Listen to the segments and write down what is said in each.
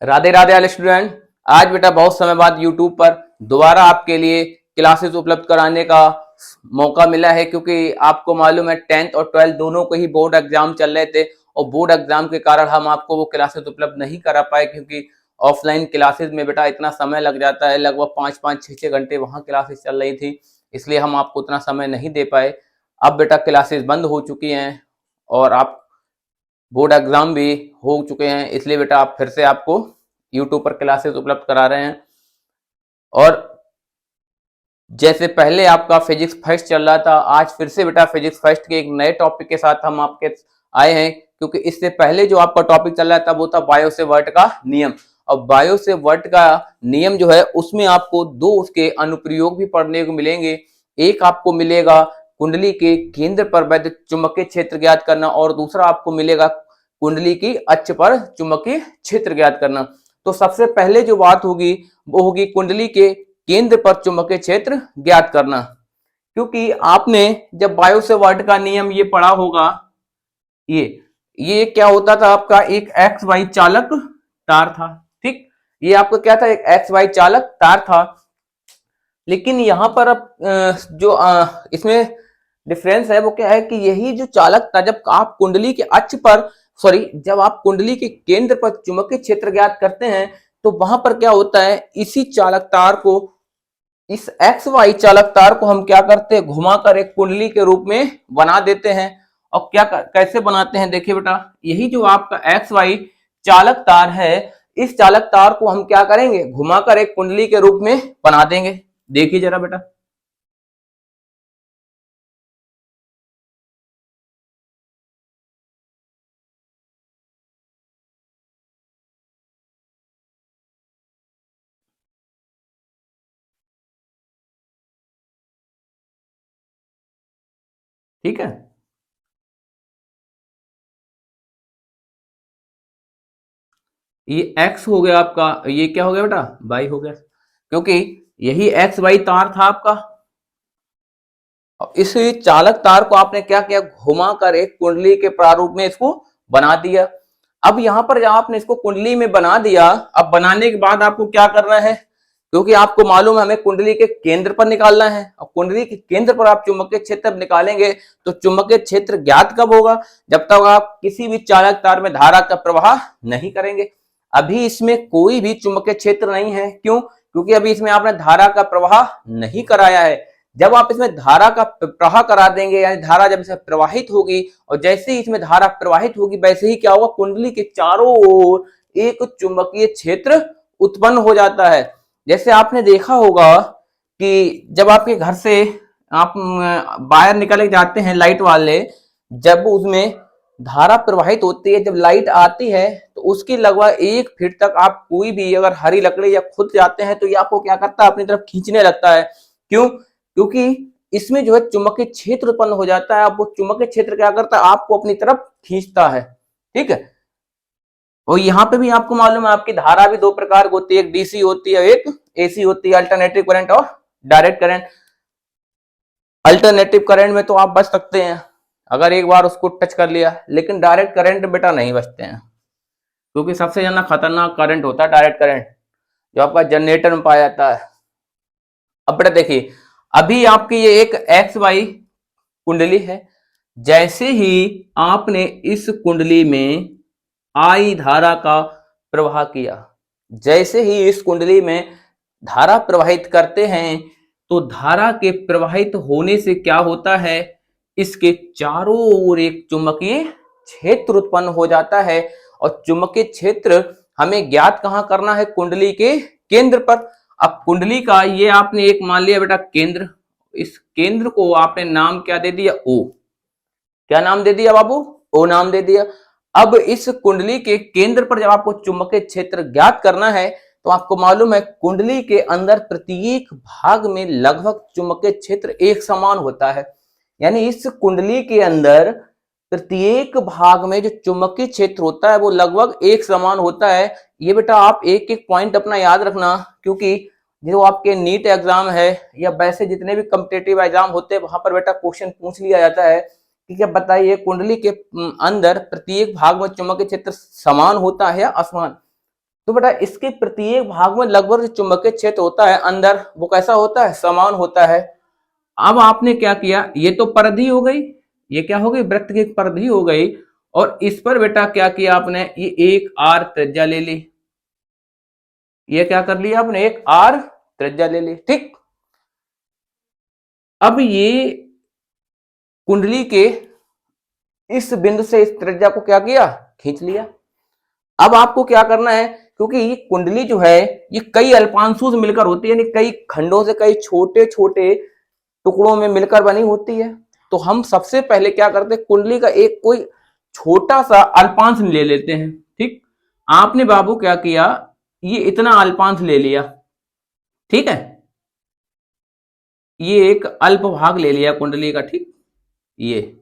राधे राधे वाले स्टूडेंट। आज बेटा बहुत समय बाद यूट्यूब पर दोबारा आपके लिए क्लासेस उपलब्ध कराने का मौका मिला है, क्योंकि आपको मालूम है 10th और 12th दोनों को ही बोर्ड एग्जाम चल रहे थे और बोर्ड एग्जाम के कारण हम आपको वो क्लासेस उपलब्ध नहीं करा पाए, क्योंकि ऑफलाइन क्लासेस में बेटा इतना समय लग जाता है, लगभग 5-5, 6-6 घंटे वहां क्लासेस चल रही थी, इसलिए हम आपको उतना समय नहीं दे पाए। अब बेटा क्लासेस बंद हो चुकी हैं और आप बोर्ड एग्जाम भी हो चुके हैं, इसलिए बेटा आप फिर से आपको यूट्यूब पर क्लासेस उपलब्ध करा रहे हैं। और जैसे पहले आपका फिजिक्स फर्स्ट चल रहा था, आज फिर से बेटा फिजिक्स फर्स्ट के एक नए टॉपिक के साथ हम आपके आए हैं, क्योंकि इससे पहले जो आपका टॉपिक चल रहा था वो था बायो से वर्ट का नियम। और बायो से वर्ट का नियम जो है उसमें आपको दो उसके अनुप्रयोग भी पढ़ने को मिलेंगे। एक आपको मिलेगा कुंडली के केंद्र पर वैद्युत चुंबकीय क्षेत्र ज्ञात करना, और दूसरा आपको मिलेगा कुंडली की अक्ष पर चुंबकीय क्षेत्र ज्ञात करना। तो सबसे पहले जो बात होगी वो होगी कुंडली के केंद्र पर चुंबकीय क्षेत्र ज्ञात करना। क्योंकि आपने जब बायो से वर्ट का नियम ये पढ़ा होगा, ये क्या होता था, आपका एक एक्स वाई चालक तार था। ठीक, ये आपका क्या था, एक एक्स वाई चालक तार था। लेकिन यहां पर अब जो इसमें डिफरेंस है वो क्या है कि यही जो चालक था, जब आप कुंडली के अक्ष पर जब आप कुंडली के केंद्र पर चुंबकीय क्षेत्र ज्ञात करते हैं तो वहां पर क्या होता है, इसी चालक तार को, इस एक्स वाई चालक तार को हम क्या करते हैं, घुमाकर एक कुंडली के रूप में बना देते हैं। और कैसे बनाते हैं, देखिए बेटा, यही जो आपका एक्स वाई चालक तार है, इस चालक तार को हम क्या करेंगे, घुमाकर एक कुंडली के रूप में बना देंगे। देखिए जरा बेटा, ठीक है। ये एक्स हो गया आपका, ये क्या हो गया बेटा, वाई हो गया, क्योंकि यही एक्स वाई तार था आपका। इस चालक तार को आपने क्या किया, घुमाकर एक कुंडली के प्रारूप में इसको बना दिया। अब यहां पर जब आपने इसको कुंडली में बना दिया, अब बनाने के बाद आपको क्या करना है, क्योंकि आपको मालूम है हमें कुंडली के केंद्र पर निकालना है, और कुंडली के केंद्र पर आप चुंबकीय क्षेत्र निकालेंगे तो चुंबकीय क्षेत्र ज्ञात कब होगा, जब तक आप किसी भी चालक तार में धारा का प्रवाह नहीं करेंगे। अभी इसमें कोई भी चुंबकीय क्षेत्र नहीं है, क्यों, क्योंकि अभी इसमें आपने धारा का प्रवाह नहीं कराया है। जब आप इसमें धारा का प्रवाह करा देंगे, यानी धारा जब इसमें प्रवाहित होगी, और जैसे ही इसमें धारा प्रवाहित होगी वैसे ही क्या होगा, कुंडली के चारों ओर एक चुंबकीय क्षेत्र उत्पन्न हो जाता है। जैसे आपने देखा होगा कि जब आपके घर से आप बाहर निकल जाते हैं लाइट वाले, जब उसमें धारा प्रवाहित होती है, जब लाइट आती है तो उसकी लगभग 1 फीट तक आप कोई भी अगर हरी लकड़ी या खुद जाते हैं तो ये आपको क्या करता है, अपनी तरफ खींचने लगता है। क्यों, क्योंकि इसमें जो है चुंबकीय क्षेत्र उत्पन्न हो जाता है। अब वो चुंबकीय क्षेत्र क्या करता है, आपको अपनी तरफ खींचता है। ठीक है, और यहाँ पे भी आपको मालूम है आपकी धारा भी दो प्रकार की होती है, एक डीसी होती है, एक एसी होती है, अल्टरनेटिव करंट और डायरेक्ट करंट। अल्टरनेटिव करंट में तो आप बच सकते हैं अगर एक बार उसको टच कर लिया, लेकिन डायरेक्ट करंट बेटा नहीं बचते हैं, क्योंकि सबसे ज्यादा खतरनाक करंट होता है डायरेक्ट करंट, जो आपका जनरेटर में पाया जाता है। अब बेटा देखिए, अभी आपकी ये एक एक्स वाई कुंडली है, जैसे ही आपने इस कुंडली में आई धारा का प्रवाह किया, जैसे ही इस कुंडली में धारा प्रवाहित करते हैं तो धारा के प्रवाहित होने से क्या होता है, इसके चारों ओर एक चुंबकीय क्षेत्र उत्पन्न हो जाता है। और चुंबकीय क्षेत्र हमें ज्ञात कहां करना है, कुंडली के केंद्र पर। अब कुंडली का ये आपने एक मान लिया बेटा केंद्र, इस केंद्र को आपने नाम क्या दे दिया, ओ। क्या नाम दे दिया बाबू, ओ नाम दे दिया। अब इस कुंडली के केंद्र पर जब आपको चुंबकीय क्षेत्र ज्ञात करना है तो आपको मालूम है कुंडली के अंदर प्रत्येक भाग में लगभग चुंबकीय क्षेत्र एक समान होता है। यानी इस कुंडली के अंदर प्रत्येक भाग में जो चुंबकीय क्षेत्र होता है वो लगभग एक समान होता है। ये बेटा आप एक एक पॉइंट अपना याद रखना, क्योंकि जो आपके नीट एग्जाम है या वैसे जितने भी कॉम्पिटिटिव एग्जाम होते हैं वहां पर बेटा क्वेश्चन पूछ लिया जाता है कि क्या बताइए कुंडली के अंदर प्रत्येक भाग में चुंबकीय क्षेत्र समान होता है या असमान। तो बेटा इसके प्रत्येक भाग में लगभग जो चुंबकीय क्षेत्र होता है अंदर, वो कैसा होता है, समान होता है। अब आपने क्या किया, ये तो परिधि हो गई, ये क्या हो गई, वृत्त की परिधि हो गई, और इस पर बेटा क्या किया आपने, ये एक आर त्रिज्या ले ली। ये क्या कर लिया आपने, एक आर त्रिज्या ले ली, ठीक। अब ये कुंडली के इस बिंदु से इस त्रिज्या को क्या किया, खींच लिया। अब आपको क्या करना है, क्योंकि ये कुंडली जो है ये कई अल्पांशों से मिलकर होती है, यानी कई खंडों से, कई छोटे छोटे टुकड़ों में मिलकर बनी होती है। तो हम सबसे पहले क्या करते हैं, कुंडली का एक कोई छोटा सा अल्पांश ले लेते हैं, ठीक। आपने बाबू क्या किया, ये इतना अल्पांश ले लिया, ठीक है, ये एक अल्प भाग ले लिया कुंडली का, ठीक। ये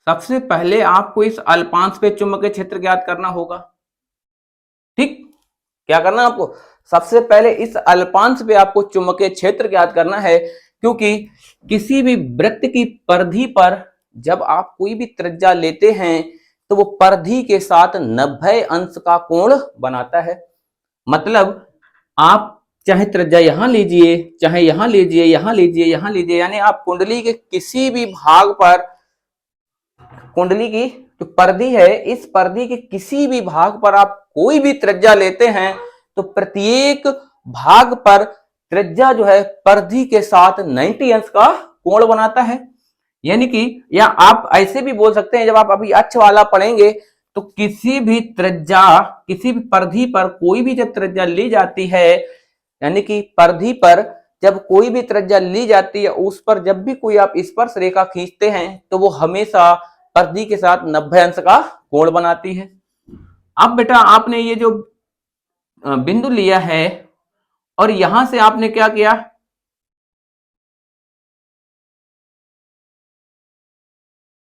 सबसे पहले आपको इस अल्पांश पे चुंबकीय क्षेत्र ज्ञात करना होगा, ठीक। क्या करना आपको, सबसे पहले इस अल्पांश पे आपको चुंबकीय क्षेत्र ज्ञात करना है, क्योंकि किसी भी वृत्त की परिधि पर जब आप कोई भी त्रिज्या लेते हैं तो वो परिधि के साथ 90 अंश का कोण बनाता है। मतलब आप चाहे त्रिज्या यहां लीजिए, चाहे यहां लीजिए, यहां लीजिए, यहां लीजिए, यानी आप कुंडली के किसी भी भाग पर, कुंडली की जो परिधि है, इस परिधि के किसी भी भाग पर आप कोई भी त्रिज्या लेते हैं तो प्रत्येक भाग पर त्रिज्या जो है परिधि के साथ 90 अंश का कोण बनाता है। यानी कि, या आप ऐसे भी बोल सकते हैं, जब आप अभी अक्ष वाला पढ़ेंगे तो किसी भी त्रिज्या, किसी भी परिधि पर कोई भी जब त्रिज्या ली जाती है, यानी कि परिधि पर जब कोई भी त्रिज्या ली जाती है, उस पर जब भी कोई आप स्पर्श रेखा खींचते हैं तो वो हमेशा परिधि के साथ 90 अंश का कोण बनाती है। अब बेटा आपने ये जो बिंदु लिया है और यहां से आपने क्या किया,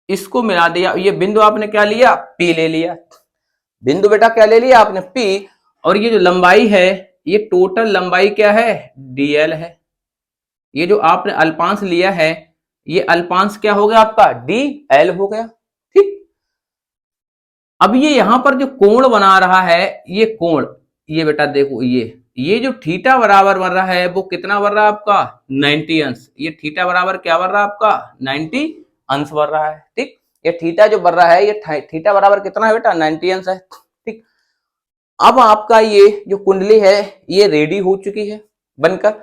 इसको मिला दिया। ये बिंदु आपने क्या लिया, पी ले लिया। बिंदु बेटा क्या ले लिया आपने, पी। और ये जो लंबाई है, ये टोटल लंबाई क्या है, डीएल है। ये जो आपने अल्पांश लिया है, ये अल्पांश क्या हो गया आपका, डी एल हो गया, ठीक। अब ये यहां पर जो कोण बना रहा है, ये कोण, ये बेटा देखो, ये जो थीटा बराबर बन रहा है वो कितना बन रहा है आपका, 90 अंश। ये थीटा बराबर क्या बन रहा है आपका, 90 अंश बन रहा है, ठीक। ये थीटा जो बन रहा है, ये थीटा बराबर कितना है बेटा, 90 अंश है, ठीक। अब आपका ये जो कुंडली है ये रेडी हो चुकी है बनकर।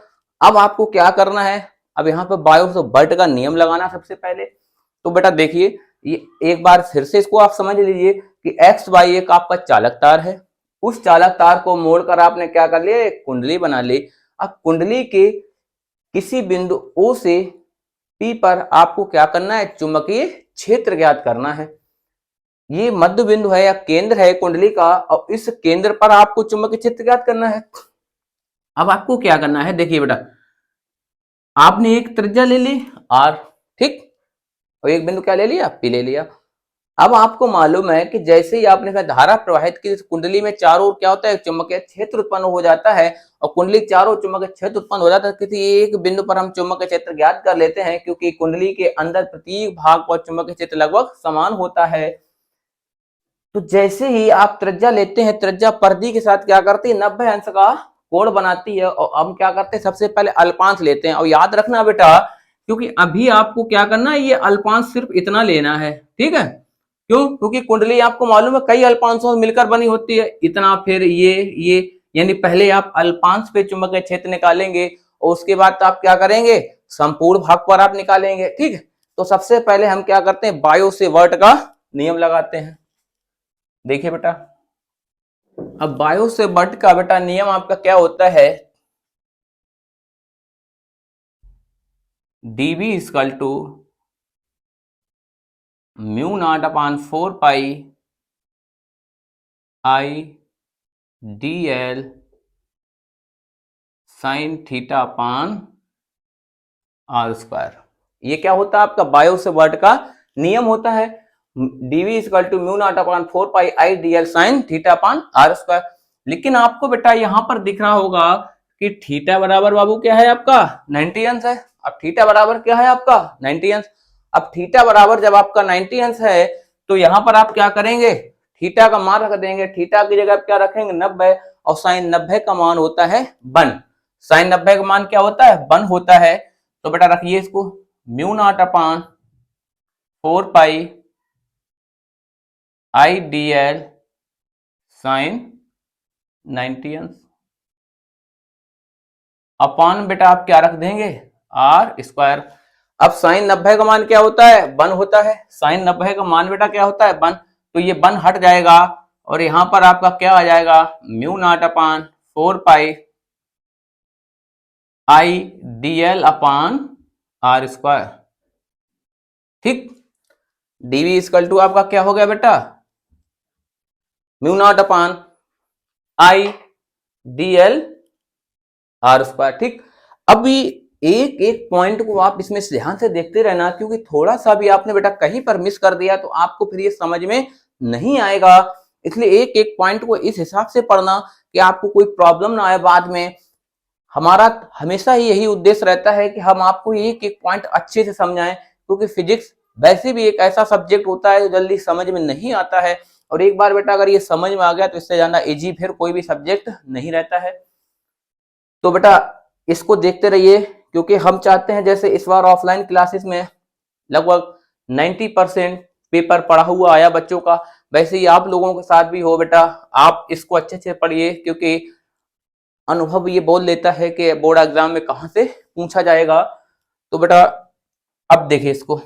अब आपको क्या करना है, अब यहाँ पे बायो से बर्ट का नियम लगाना सबसे पहले। तो बेटा देखिए, ये एक बार फिर से इसको आप समझ लीजिए कि एक्स वाई एक आपका चालक तार है। उस चालक तार को मोड़कर आपने क्या कर लिया, एक कुंडली बना ली। अब कुंडली के किसी बिंदु ओ से पी पर आपको क्या करना है, चुंबकीय क्षेत्र ज्ञात करना है। ये मध्य बिंदु है या केंद्र है कुंडली का, और इस केंद्र पर आपको चुंबकीय क्षेत्र ज्ञात करना है। अब आपको क्या करना है, देखिए बेटा, आपने एक त्रिज्या ले ली आर, ठीक, और एक बिंदु क्या ले लिया, पी ले लिया। अब आपको मालूम है कि जैसे ही आपने धारा प्रवाहित की, कुंडली में चारों ओर क्या होता है, चुंबकीय क्षेत्र उत्पन्न हो जाता है, और कुंडली के चारों चुंबकीय क्षेत्र उत्पन्न हो जाता है। किसी एक बिंदु पर हम चुंबकीय क्षेत्र ज्ञात कर लेते हैं, क्योंकि कुंडली के अंदर प्रत्येक भाग पर चुंबकीय क्षेत्र लगभग समान होता है। तो जैसे ही आप त्रिज्या लेते हैं, त्रिज्या परिधि के साथ क्या करती है, 90 अंश का कोण बनाती है। और हम क्या करते हैं, सबसे पहले अल्पांश लेते हैं। और याद रखना बेटा, क्योंकि अभी आपको क्या करना है, ये अल्पांश सिर्फ इतना लेना है, ठीक है। क्यों, क्योंकि कुंडली आपको मालूम है कई अल्पांशों से मिलकर बनी होती है, इतना, फिर ये, यानी पहले आप अल्पांश पे चुंबकीय क्षेत्र निकालेंगे और उसके बाद आप क्या करेंगे, संपूर्ण भाग पर आप निकालेंगे, ठीक है। तो सबसे पहले हम क्या करते हैं, बायो से वर्ट का नियम लगाते हैं। देखिए बेटा, अब बायो से बट का बेटा नियम आपका क्या होता है, dv equal to mu naught upon 4 pi I D L sine theta upon R square. ये क्या होता है आपका बायो से बट का नियम होता है, dv equal to mu naught upon 4 pi I D L sine theta upon R square. लेकिन आपको बेटा यहां पर दिख रहा होगा कि थीटा बराबर बाबू क्या है आपका, 90 अंश है। अब थीटा बराबर क्या है आपका 90 अंश। अब थीटा बराबर जब आपका 90 अंश है तो यहां पर आप क्या करेंगे, थीटा का मान रख देंगे, थीटा की जगह क्या रखेंगे 90, और साइन 90 का मान होता है 1। साइन 90 का मान क्या होता है 1 होता है। तो बेटा रखिए इसको, mu naught upon 4 pi I D L sign 90 अंश अपान बेटा आप क्या रख देंगे आर स्क्वायर। अब साइन 90 का मान क्या होता है 1 होता है, साइन 90 का मान बेटा क्या होता है 1, तो ये 1 हट जाएगा और यहां पर आपका क्या आ जाएगा mu naught upon 4 pi I D L upon R square. ठीक, डीवी इक्वल टू आपका क्या हो गया बेटा mu naught upon I D L R square. ठीक, अभी एक एक पॉइंट को आप इसमें ध्यान से देखते रहना, क्योंकि थोड़ा सा भी आपने बेटा कहीं पर मिस कर दिया तो आपको फिर ये समझ में नहीं आएगा। इसलिए एक एक पॉइंट को इस हिसाब से पढ़ना कि आपको कोई प्रॉब्लम ना आए बाद में। हमारा हमेशा ही यही उद्देश्य रहता है कि हम आपको एक एक पॉइंट अच्छे से समझाएं, क्योंकि फिजिक्स वैसे भी एक ऐसा सब्जेक्ट होता है जो जल्दी समझ में नहीं आता है, और एक बार बेटा अगर ये समझ में आ गया तो इससे ज्यादा इजी फिर कोई भी सब्जेक्ट नहीं रहता है। तो बेटा इसको देखते रहिए, क्योंकि हम चाहते हैं जैसे इस बार ऑफलाइन क्लासेस में लगभग 90% पेपर पढ़ा हुआ आया बच्चों का, वैसे ही आप लोगों के साथ भी हो बेटा। आप इसको अच्छे से पढ़िए, क्योंकि अनुभव ये बोल देता है कि बोर्ड एग्जाम में कहां से पूछा जाएगा। तो बेटा अब देखिए इसको,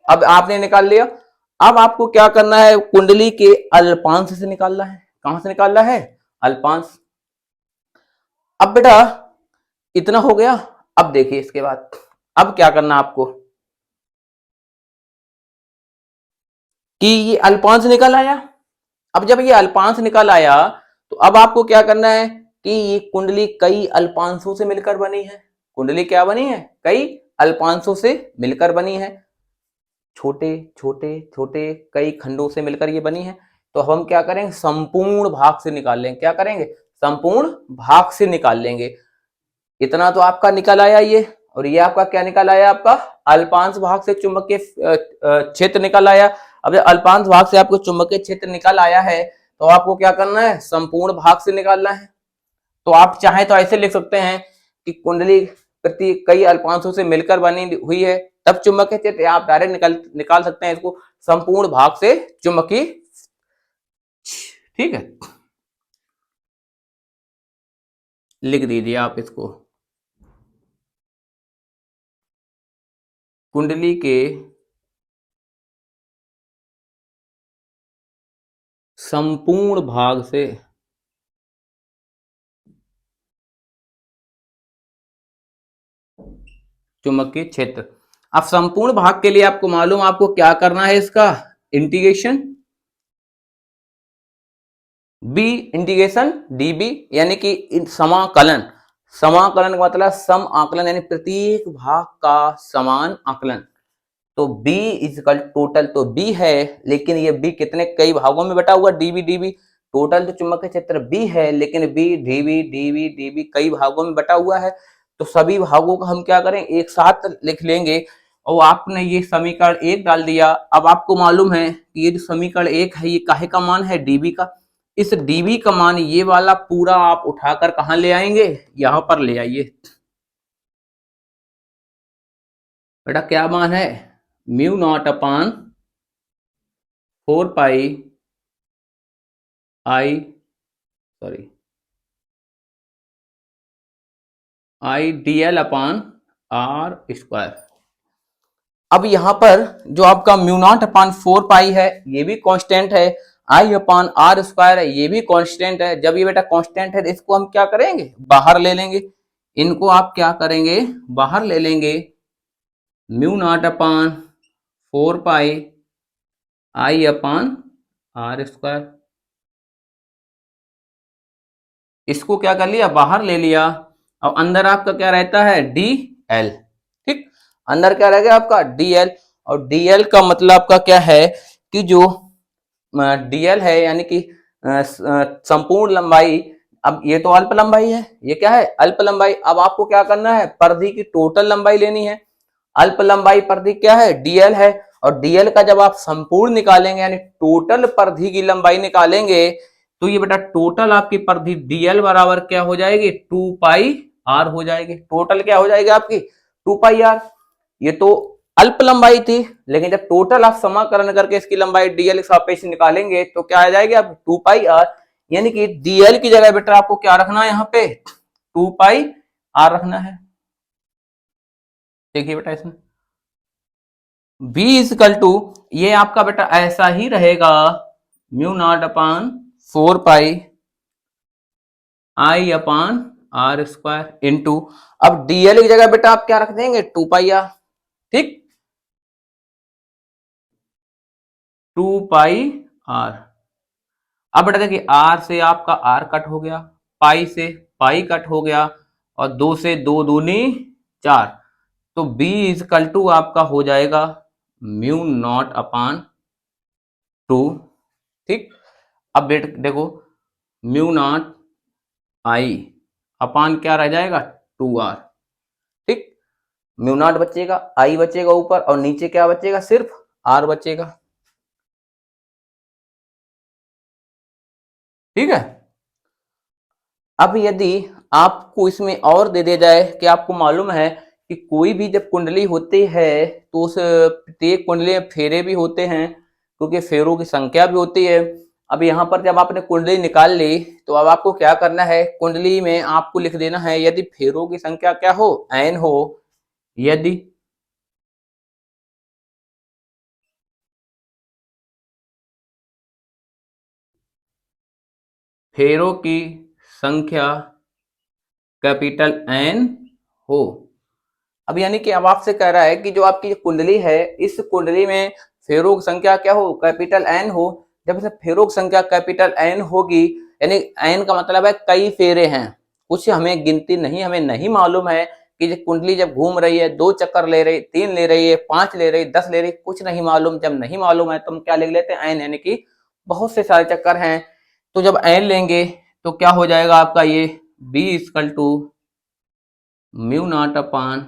अब आपने निकाल लिया। अब आपको क्या करना है, कुंडली के अल्पांश से निकालना है। कहां से निकालना है अल्पांश। अब बेटा इतना हो गया। अब देखिए इसके बाद अब क्या करना आपको कि ये अल्पांश निकल आया। अब जब ये अल्पांश निकल आया तो अब आपको क्या करना है कि ये कुंडली कई अल्पांशों से मिलकर बनी है। कुंडली क्या बनी है, कई अल्पांशों से मिलकर बनी है, छोटे छोटे छोटे कई खंडों से मिलकर ये बनी है। तो हम क्या करेंगे संपूर्ण भाग से निकाल लेंगे। क्या करेंगे संपूर्ण भाग से निकाल लेंगे। इतना तो आपका निकल आया ये, और ये आपका क्या निकल आया आपका अल्पांश भाग से चुंबकीय क्षेत्र निकल आया। अब अल्पांश भाग से आपको चुंबकीय क्षेत्र निकल आया है तो आपको क्या करना है संपूर्ण भाग से निकालना है। तो आप चाहे तो ऐसे लिख सकते हैं कि कुंडली प्रति कई अल्पांशों से मिलकर बनी हुई है, तब चुंबकीय क्षेत्र आप डायरेक्ट निकाल सकते हैं इसको संपूर्ण भाग से चुंबकीय। ठीक है, लिख दीजिए आप इसको, कुंडली के संपूर्ण भाग से चुंबकीय क्षेत्र। अब संपूर्ण भाग के लिए आपको मालूम आपको क्या करना है, इसका इंटीग्रेशन बी इंटीग्रेशन डीबी, यानी कि समाकलन। समाकलन का मतलब सम आकलन, यानी प्रत्येक भाग का समान आकलन। तो b इजकल टोटल, तो b है लेकिन ये b कितने कई भागों में बटा हुआ डीबी डीबी। टोटल तो चुंबकीय क्षेत्र b है लेकिन b डीबी डीबी डीबी कई भागों में बटा हुआ है। तो सभी भागों का हम क्या करें एक साथ लिख लेंगे। और आपने ये समीकरण 1 डाल दिया। अब आपको मालूम है कि ये जो समीकरण 1 है ये काहे का मान है डीबी का। इस डीबी का मान ये वाला पूरा आप उठाकर कहां ले आएंगे, यहां पर ले आइए। बेटा क्या मान है mu naught upon 4 pi I D L upon R square. अब यहां पर जो आपका म्यू नॉट अपान 4 पाई है ये भी कांस्टेंट है, आई अपान आर स्क्वायर है ये भी कांस्टेंट है। जब ये बेटा कांस्टेंट है तो इसको हम क्या करेंगे बाहर ले लेंगे। इनको आप क्या करेंगे बाहर ले लेंगे। Mu naught upon 4 pi I upon R square, इसको क्या कर लिया बाहर ले लिया। और अंदर आपका क्या रहता है डी एल। ठीक, अंदर क्या रह गया आपका डी एल। और डी एल का मतलब आपका क्या है कि जो डी एल है यानी कि संपूर्ण लंबाई अब ये तो अल्प लंबाई है, ये क्या है अल्प लंबाई। अब आपको क्या करना है, परिधि की टोटल लंबाई लेनी है। अल्प लंबाई परिधि क्या है, डीएल है, और डीएल का जब आप संपूर्ण निकालेंगे यानी टोटल परिधि की लंबाई निकालेंगे तो ये बेटा टोटल आपकी परिधि डीएल बराबर क्या हो जाएगी, 2 पाई आर हो जाएगी। टोटल क्या हो जाएगी आपकी 2 पाई आर। ये तो अल्प लंबाई थी, लेकिन जब टोटल आप समाकलन करके इसकी लंबाई डीएल के सापेक्ष निकालेंगे तो क्या आ जाएगी आप 2 पाई आर। यानी कि डीएल की जगह बेटा आपको क्या रखना है, यहाँ पे 2 पाई आर रखना है। देखिए बेटा इसमें v इजकल टू ये आपका बेटा ऐसा ही रहेगा, mu naught upon 4 pi I upon R square into, अब डीएल की जगह बेटा आप क्या रख देंगे 2 पाई आर। ठीक, 2 पाई आर। अब बेटा देखिए आर से आपका आर कट हो गया, पाई से पाई कट हो गया, और 2 से 2 दूनी 4, तो b इजकल टू आपका हो जाएगा म्यू नॉट अपान 2। ठीक, अब देखो म्यू नॉट आई अपान क्या रह जाएगा 2r। ठीक, म्यू नॉट बचेगा, आई बचेगा ऊपर, और नीचे क्या बचेगा, सिर्फ r बचेगा। ठीक है, अब यदि आपको इसमें और दे दिया जाए कि आपको मालूम है कि कोई भी जब कुंडली होती है तो उस प्रत्येक कुंडली में फेरे भी होते हैं, क्योंकि फेरों की संख्या भी होती है। अब यहाँ पर जब आपने कुंडली निकाल ली तो अब आपको क्या करना है, कुंडली में आपको लिख देना है यदि फेरों की संख्या क्या हो, n हो, यदि फेरों की संख्या कैपिटल N हो। अब यानी कि अब आपसे कह रहा है कि जो आपकी कुंडली है इस कुंडली में फेरों की संख्या क्या हो, कैपिटल N हो। जब इसमें फेरों की संख्या कैपिटल N होगी, यानी N का मतलब है कई फेरे हैं, कुछ हमें गिनती नहीं, हमें नहीं मालूम है कि ये कुंडली जब घूम रही है 2 चक्कर ले रही, 3 ले रही है, 5 ले रही, 10 ले रही, कुछ नहीं मालूम। जब नहीं मालूम है तो हम क्या लिख लेते हैं N, यानी कि बहुत से सारे चक्कर हैं। तो जब N लेंगे तो क्या हो जाएगा आपका ये B equal to mu naught upon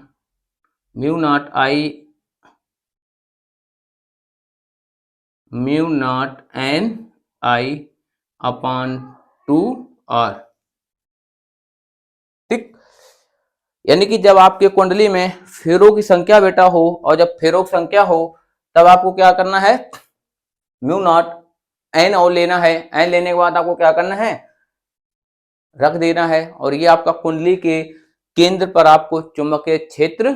mu naught I mu naught N I upon 2r। ठीक, यानी कि जब आपके कुंडली में फेरों की संख्या बेटा हो, और जब फेरों की संख्या हो तब आपको क्या करना है, म्यू नॉट एन और लेना है। एन लेने के बाद आपको क्या करना है, रख देना है, और ये आपका कुंडली के केंद्र पर आपको चुंबकीय क्षेत्र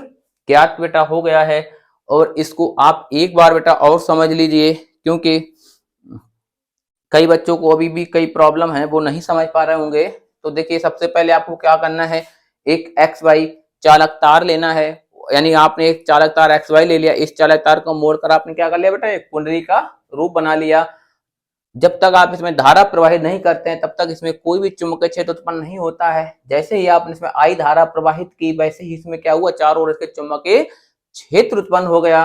ज्ञात बेटा हो गया है। और इसको आप एक बार बेटा और समझ लीजिए, क्योंकि कई बच्चों को अभी भी कई प्रॉब्लम है, वो नहीं समझ पा रहे होंगे। तो देखिए सबसे पहले आपको क्या करना है, एक एक्स वाई चालक तार लेना है। यानी आपने एक चालक तार एक्स वाई ले लिया, इस चालक तार को मोड़कर आपने क्या कर लिया बेटा, एक कुंडली का रूप बना लिया। जब तक आप इसमें धारा प्रवाहित नहीं करते हैं तब तक इसमें कोई भी चुंबकीय क्षेत्र उत्पन्न नहीं होता है। जैसे ही आपने इसमें आई धारा प्रवाहित की, वैसे ही इसमें क्या हुआ, चारों ओर इसके चुंबकीय क्षेत्र उत्पन्न हो गया।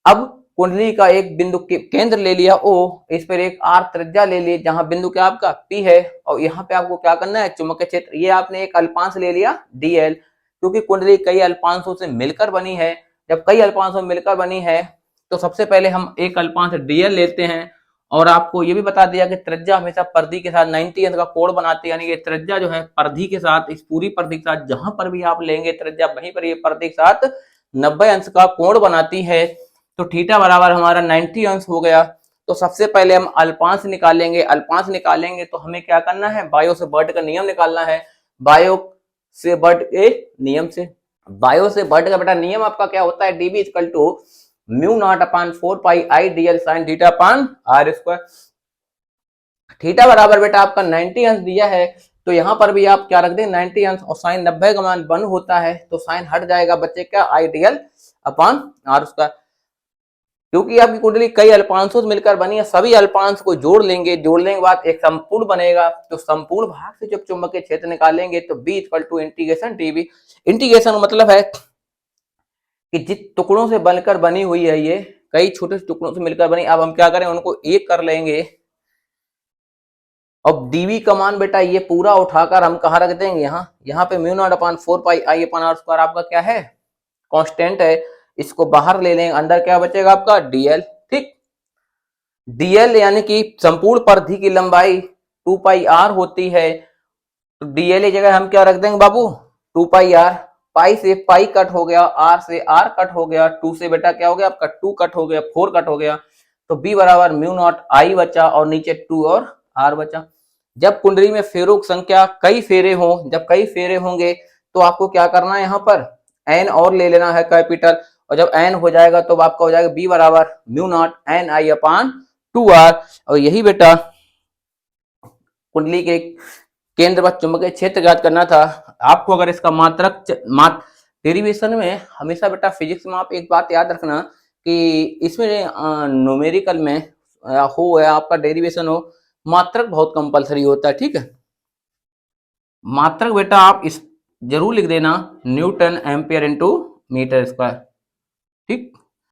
अब कुंडली का एक बिंदु केंद्र ले लिया O, इस पर एक R त्रिज्या ले ली, जहां बिंदु क्या आपका P है, और यहाँ पे आपको क्या करना है, चुंबकीय क्षेत्र, ये आपने एक अल्पांश ले लिया dl, क्योंकि कुंडली कई अल्पांशों से मिलकर बनी है। जब कई अल्पांशों में मिलकर बनी है तो सबसे पहले हम एक अल्पांश dl लेते हैं, और आपको ये भी बता दिया कि त्रिज्या हमेशा परिधि के साथ 90 अंश का कोण बनाती है। यानी कि त्रिज्या जो है परिधि के साथ, इस पूरी परिधि के साथ जहां पर भी आप लेंगे त्रिज्या, वहीं पर ये परिधि के साथ 90 अंश का कोण बनाती है। तो थीटा बराबर हमारा 90 अंश हो गया। तो सबसे पहले हम अल्पांश निकालेंगे। अल्पांश निकालेंगे तो हमें क्या करना है, बायो से बर्ट का नियम निकालना है। बायो से बर्ट के नियम से, बायो से बर्ट का बेटा नियम आपका क्या होता है, dB equal to mu naught upon 4 pi I dl sine theta upon r square. Theta बराबर बेटा आपका 90 अंश दिया है, तो यहां पर भी आप क्या रख दें 90 अंश, और साइन 90 का मान 1 होता है, तो साइन हट जाएगा, बच्चे क्या आई dl अपान r स्क्वायर। क्योंकि आपकी कुंडली कई अल्पांशों से मिलकर बनी है, सभी अल्पांश को जोड़ लेंगे, जोड़ने के बाद एक संपूर्ण बनेगा। तो संपूर्ण भाग से जब चुंबकीय क्षेत्र निकालेंगे तो b equal to integration dv। Integration मतलब है कि जिस टुकड़ों से बनकर बनी हुई है, ये कई छोटे टुकड़ों से मिलकर बनी, अब हम क्या करें, उनको एक कर लेंगे। अब डीवी का मान बेटा ये पूरा उठाकर हम कहाँ रख देंगे, यहाँ पे mu naught upon 4 pi I upon R square आपका क्या है, कांस्टेंट है। इसको बाहर ले लेंगे, अंदर क्या बचेगा आपका डीएल। ठीक, डीएल यानी कि संपूर्ण परिधि की लंबाई 2 पाई आर होती है, तो डीएल की जगह हम क्या रख देंगे बाबू 2 पाई आर। पाई से पाई कट हो गया, आर से आर कट हो गया, 2 से बेटा क्या हो गया आपका 2 कट हो गया, 4 कट हो गया, तो बी बराबर म्यू नॉट आई बचा और नीचे 2 और आर बचा। जब कुंडली में फेरों की संख्या कई फेरे हो, जब कई फेरे होंगे तो आपको क्या करना है, यहाँ पर एन और ले लेना है कैपिटल, और जब एन हो जाएगा तो आपका हो जाएगा बी बराबर mu naught N I upon 2 R. और यही बेटा कुंडली के केंद्र पर चुंबकीय क्षेत्र ज्ञात करना था आपको। अगर इसका डेरिवेशन में हमेशा बेटा फिजिक्स में आप एक बात याद रखना कि इसमें न्यूमेरिकल में हो या आपका डेरिवेशन हो, मात्रक बहुत कंपलसरी होता है। ठीक है, मात्रक बेटा आप इस जरूर लिख देना newton ampere into metre square. ठीक।